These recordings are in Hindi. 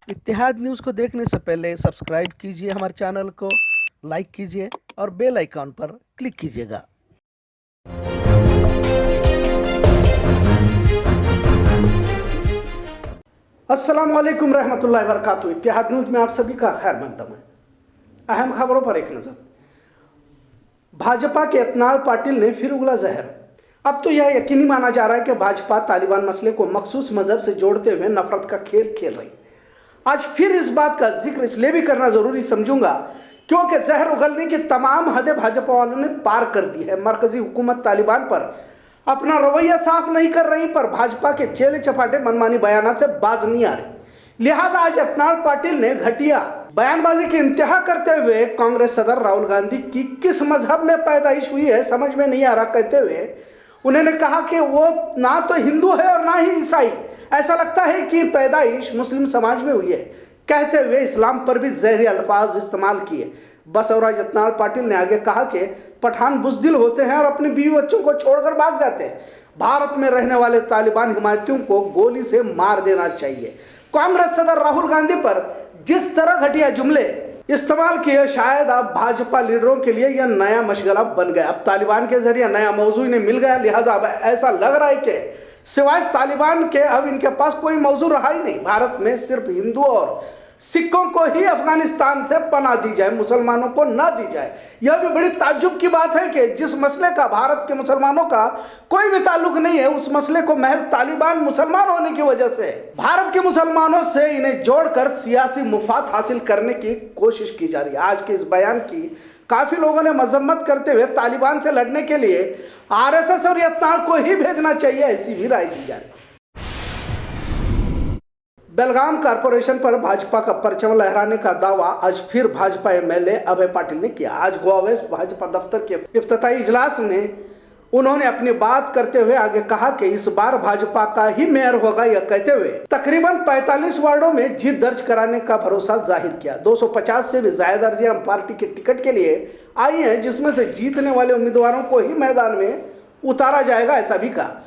इत्तेहाद न्यूज़ को देखने से पहले सब्सक्राइब कीजिए हमारे चैनल को, लाइक कीजिए और बेल आइकॉन पर क्लिक कीजिएगा। अस्सलाम वालेकुम रहमतुल्लाहि व बरकातुहू। इत्तेहाद न्यूज़ में आप सभी का खैर मकदम है। अहम खबरों पर एक नज़र। भाजपा के यतनाल पाटिल ने फिर उगला जहर। अब तो यह यकीनी माना जा रहा है कि भाजपा तालिबान मसले को मखसूस मजहब से जोड़ते हुए नफरत का खेल खेल रही। आज फिर इस बात का जिक्र इसलिए भी करना जरूरी समझूंगा क्योंकि जहर उगलने की तमाम हदें भाजपा वालों ने पार कर दी है। मरकजी हुकूमत तालिबान पर अपना रवैया साफ नहीं कर रही, पर भाजपा के चेले चपाटे मनमानी बयानात से बाज नहीं आ रही। लिहाजा आज यतनाल पाटिल ने घटिया बयानबाजी की इंतहा करते हुए कांग्रेस सदर राहुल गांधी की किस मजहब में पैदाइश हुई है समझ में नहीं आ रहा कहते हुए उन्होंने कहा कि वो ना तो हिंदू है और ना ही ईसाई, ऐसा लगता है कि पैदाइश मुस्लिम समाज में हुई है, कहते हुए इस्लाम पर भी जहरी अल्फाज इस्तेमाल किए। बसवराज यतनाल पाटिल ने आगे कहा कि पठान बुज़दिल होते हैं और अपने बीवी बच्चों को छोड़कर भाग जाते हैं। भारत में रहने वाले तालिबान हिमायतियों को गोली से मार देना चाहिए। कांग्रेस सदर राहुल गांधी पर जिस तरह घटिया जुमले इस्तेमाल किए, शायद अब भाजपा लीडरों के लिए यह नया मशगला बन गया। अब तालिबान के जरिए नया मौजू इन्हें मिल गया। लिहाजा अब ऐसा लग रहा है कि सिवाय तालिबान के अब इनके पास कोई मौजू रहा ही नहीं। भारत में सिर्फ हिंदू और सिखों को ही अफगानिस्तान से पनाह दी जाए, मुसलमानों को ना दी जाए। यह भी बड़ी ताज्जुब की बात है कि जिस मसले का भारत के मुसलमानों का कोई भी ताल्लुक नहीं है, उस मसले को महज तालिबान मुसलमान होने की वजह से भारत के मुसलमानों से इन्हें जोड़कर सियासी मुफाद हासिल करने की कोशिश की जा रही है। आज के इस बयान की काफी लोगों ने मजम्मत करते हुए तालिबान से लड़ने के लिए आरएसएस और यतनाल को ही भेजना चाहिए, ऐसी भी राय दी जा रही है। बेलगाम कारपोरेशन पर भाजपा का परचम लहराने का दावा आज फिर भाजपा एमएलए अभय पाटिल ने किया। आज गोवा वेस्ट भाजपा दफ्तर के इफ्तिताई इजलास में उन्होंने अपनी बात करते हुए आगे कहा कि इस बार भाजपा का ही मेयर होगा, यह कहते हुए तकरीबन 45 वार्डों में जीत दर्ज कराने का भरोसा जाहिर किया। 250 से भी ज्यादा अर्जियां पार्टी के टिकट के लिए आई हैं, जिसमें से जीतने वाले उम्मीदवारों को ही मैदान में उतारा जाएगा, ऐसा भी कहा।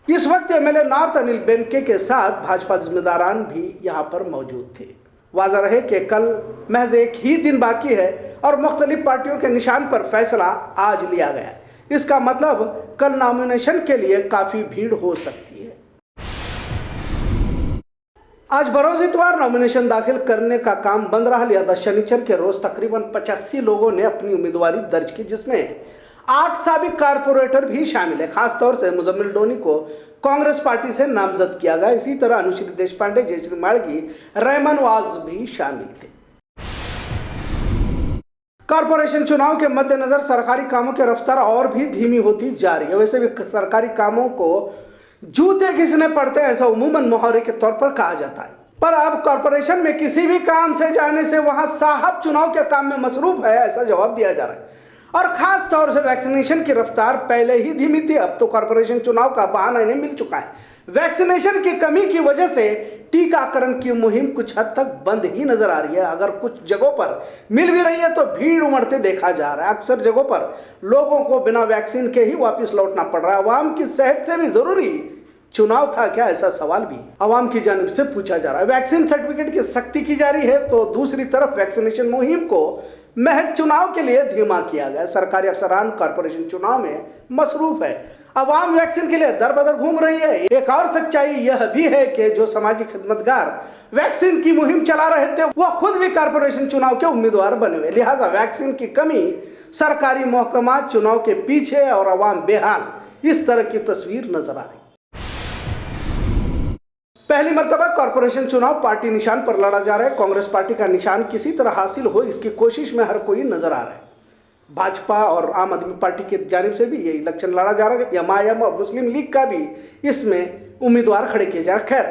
इस वक्त एमएलए नॉर्थ अनिल बेनके के साथ भाजपा जिम्मेदारान भी यहां पर मौजूद थे। वाज़ह रहे कि कल महज एक ही दिन बाकी है और मुख्तलिफ पार्टियों के निशान पर फैसला आज लिया गया है। इसका मतलब कल नॉमिनेशन के लिए काफी भीड़ हो सकती है। आज बरोज इतवार नॉमिनेशन दाखिल करने का काम बंद रहा। लिहाजा शनिचर के रोज तकरीबन 85 लोगों ने अपनी उम्मीदवारी दर्ज की, जिसमें 8 साबिक कारपोरेटर भी शामिल है। खासतौर से मुजम्मिल डोनी को कांग्रेस पार्टी से नामजद किया गया। इसी तरह अनुश्री देशपांडे, जयश्री माड़गी, रहमान वाज भी शामिल थे। कारपोरेशन चुनाव के मद्देनजर सरकारी कामों की रफ्तार और भी धीमी होती जा रही है। वैसे भी सरकारी कामों को जूते घिसने पड़ते हैं, ऐसा उमूमन मुहावरे के तौर पर कहा जाता है। पर अब कॉरपोरेशन में किसी भी काम से जाने से वहां साहब चुनाव के काम में मसरूफ है, ऐसा जवाब दिया जा रहा है। और खास तौर से वैक्सीनेशन की रफ्तार पहले ही धीमी थी, अब तो कॉरपोरेशन चुनाव का बहाना इन्हें मिल चुका है। वैक्सीनेशन की कमी की वजह से टीकाकरण की मुहिम कुछ हद तक बंद ही नजर आ रही है। अगर कुछ जगहों पर मिल भी रही है तो भीड़ उमड़ते देखा जा रहा है। अक्सर जगहों पर लोगों को बिना वैक्सीन के ही वापस लौटना पड़ रहा है। अवाम की सेहत से भी जरूरी चुनाव था क्या, ऐसा सवाल भी अवाम की जानिब से पूछा जा रहा है। वैक्सीन सर्टिफिकेट की सख्ती की जा रही है तो दूसरी तरफ वैक्सीनेशन मुहिम को महज चुनाव के लिए धीमा किया गया। सरकारी अफसरान कॉरपोरेशन चुनाव में मसरूफ है, अवाम वैक्सीन के लिए दर बदर घूम रही है। एक और सच्चाई यह भी है कि जो समाजी खिदमतगार वैक्सीन की मुहिम चला रहे थे वह खुद भी कॉरपोरेशन चुनाव के उम्मीदवार बने हुए। लिहाजा वैक्सीन की कमी, सरकारी महकमा चुनाव के पीछे और अवाम बेहाल, इस तरह की तस्वीर नजर आ रही। पहली मर्तबा कॉरपोरेशन चुनाव पार्टी निशान पर लड़ा जा रहा है। कांग्रेस पार्टी का निशान किसी तरह हासिल हो, इसकी कोशिश में हर कोई नजर आ रहा है। भाजपा और आम आदमी पार्टी की जानिब से भी ये इलेक्शन लड़ा जा रहा है। एमआईएम और मुस्लिम लीग का भी इसमें उम्मीदवार खड़े किए जा रहे। खैर,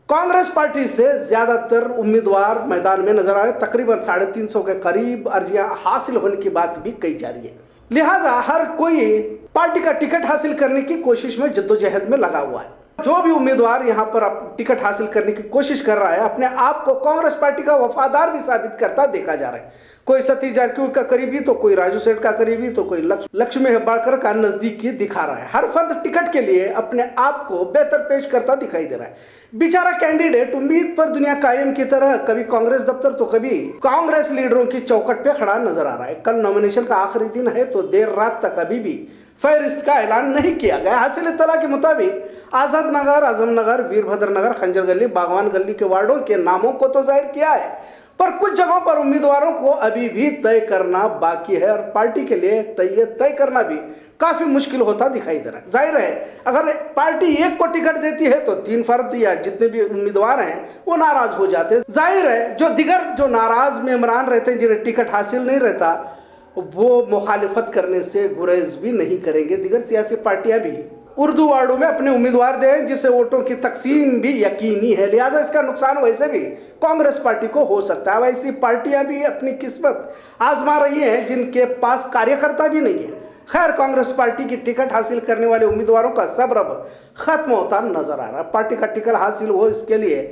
कांग्रेस पार्टी से ज्यादातर उम्मीदवार मैदान में नजर आ रहे। तकरीबन 350 के करीब अर्जियां हासिल होने की बात भी कही जा रही है। लिहाजा हर कोई पार्टी का टिकट हासिल करने की कोशिश में जद्दोजहद में लगा हुआ है। जो भी उम्मीदवार यहां पर टिकट हासिल करने की कोशिश कर रहा है, अपने आप को कांग्रेस पार्टी का वफादार भी साबित करता देखा जा रहा है। कोई सतीश जारकिहोली का करीबी तो कोई राजू सेठ का करीबी तो कोई लक्ष्मी हेब्बाळकर का नजदीकी दिखा रहा है। हर फर्द टिकट के लिए अपने आप को बेहतर पेश करता दिखाई दे रहा है। बेचारा कैंडिडेट उम्मीद पर दुनिया कायम की तरह कभी कांग्रेस दफ्तर तो कभी कांग्रेस लीडरों की चौखट पे खड़ा नजर आ रहा है। कल नॉमिनेशन का आखिरी दिन है तो देर रात तक अभी भी फहरिस्त का ऐलान नहीं किया गया। हासिल इत्तला के मुताबिक आजाद नगर, आजम नगर, वीरभद्र नगर, खंजर गली, बागवान गली के वार्डों के नामों को तो जाहिर किया है, पर कुछ जगहों पर उम्मीदवारों को अभी भी तय करना बाकी है और पार्टी के लिए तय करना भी काफी मुश्किल होता दिखाई दे रहा है। जाहिर है अगर पार्टी एक को टिकट देती है तो 3 फर्द या जितने भी उम्मीदवार हैं वो नाराज हो जाते हैं। जाहिर है जो नाराज मेंबरान रहते हैं, जिन्हें टिकट हासिल नहीं रहता, वो मुखालिफत करने से गुरेज भी नहीं करेंगे। दिगर सियासी पार्टियां भी उर्दू वार्डों में अपने उम्मीदवार दें जिससे वोटों की तकसीम भी यकीनी है, लिहाजा इसका नुकसान वैसे भी कांग्रेस पार्टी को हो सकता है। वैसी पार्टियां भी अपनी किस्मत आजमा रही हैं जिनके पास कार्यकर्ता भी नहीं है। खैर, कांग्रेस पार्टी की टिकट हासिल करने वाले उम्मीदवारों का सब्र अब खत्म होता नजर आ रहा है। पार्टी का टिकट हासिल हो इसके लिए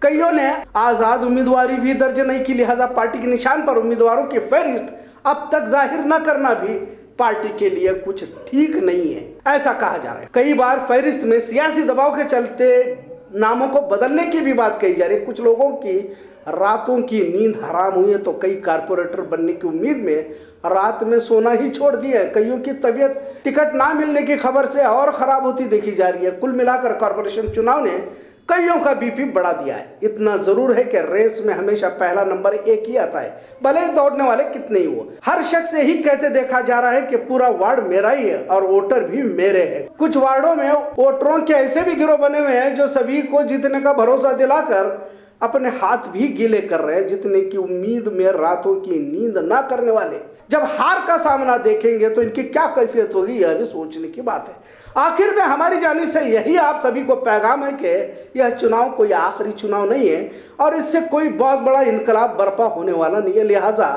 कईयों ने आजाद उम्मीदवारी भी दर्ज नहीं की, लिहाजा पार्टी के निशान पर उम्मीदवारों की फहरिस्त अब तक जाहिर न करना भी पार्टी के लिए कुछ ठीक नहीं है, ऐसा कहा जा रहा है। कई बार फहरिस्त में सियासी दबाव के चलते नामों को बदलने की भी बात कही जा रही है। कुछ लोगों की रातों की नींद हराम हुई है तो कई कारपोरेटर बनने की उम्मीद में रात में सोना ही छोड़ दिया है। कईयों की तबीयत टिकट ना मिलने की खबर से और खराब होती देखी जा रही है। कुल मिलाकर कॉर्पोरेशन चुनाव ने कईयों का बीपी बढ़ा दिया है। इतना जरूर है कि रेस में हमेशा पहला नंबर एक ही आता है, भले ही दौड़ने वाले कितने ही हो। हर शख्स यही कहते देखा जा रहा है कि पूरा वार्ड मेरा ही है और वोटर भी मेरे हैं। कुछ वार्डों में वोटरों के ऐसे भी गिरोह बने हुए हैं जो सभी को जीतने का भरोसा दिलाकर अपने हाथ भी गीले कर रहे हैं। जितने की उम्मीद में रातों की नींद ना करने वाले जब हार का सामना देखेंगे तो इनकी क्या कैफियत होगी, यह भी सोचने की बात है। आखिर में हमारी जानिब से यही आप सभी को पैगाम है कि यह चुनाव कोई आखिरी चुनाव नहीं है और इससे कोई बहुत बड़ा इनकलाब बर्पा होने वाला नहीं है। लिहाजा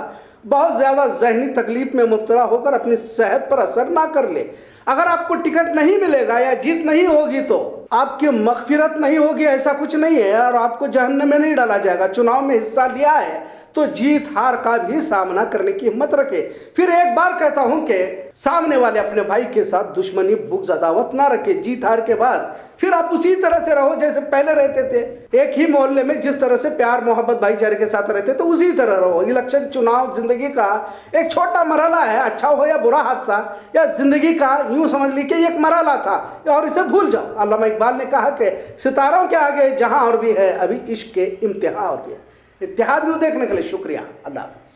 बहुत ज्यादा जहनी तकलीफ में मुब्तला होकर अपनी सेहत पर असर ना कर ले। अगर आपको टिकट नहीं मिलेगा या जीत नहीं होगी तो आपकी मगफिरत नहीं होगी, ऐसा कुछ नहीं है, और आपको जहन्नम में नहीं डाला जाएगा। चुनाव में हिस्सा लिया है तो जीत हार का भी सामना करने की हिम्मत रखे। फिर एक बार कहता हूं कि सामने वाले अपने भाई के साथ दुश्मनी, बुग़्ज़, अदावत ना रखे। जीत हार के बाद फिर आप उसी तरह से रहो जैसे पहले रहते थे। एक ही मोहल्ले में जिस तरह से प्यार मोहब्बत भाईचारे के साथ रहते तो उसी तरह रहो। इलेक्शन चुनाव जिंदगी का एक छोटा मरहला है, अच्छा हो या बुरा हादसा या जिंदगी का यूं समझ लीजिए एक मरहला था और इसे भूल जाओ। अल्लामा इकबाल ने कहा कि सितारों के आगे जहां और भी है अभी इश्क के इम्तिहान और भी है। इत्तेहाद न्यूज़ देखने के लिए शुक्रिया। अल्लाह हाफ़िज़।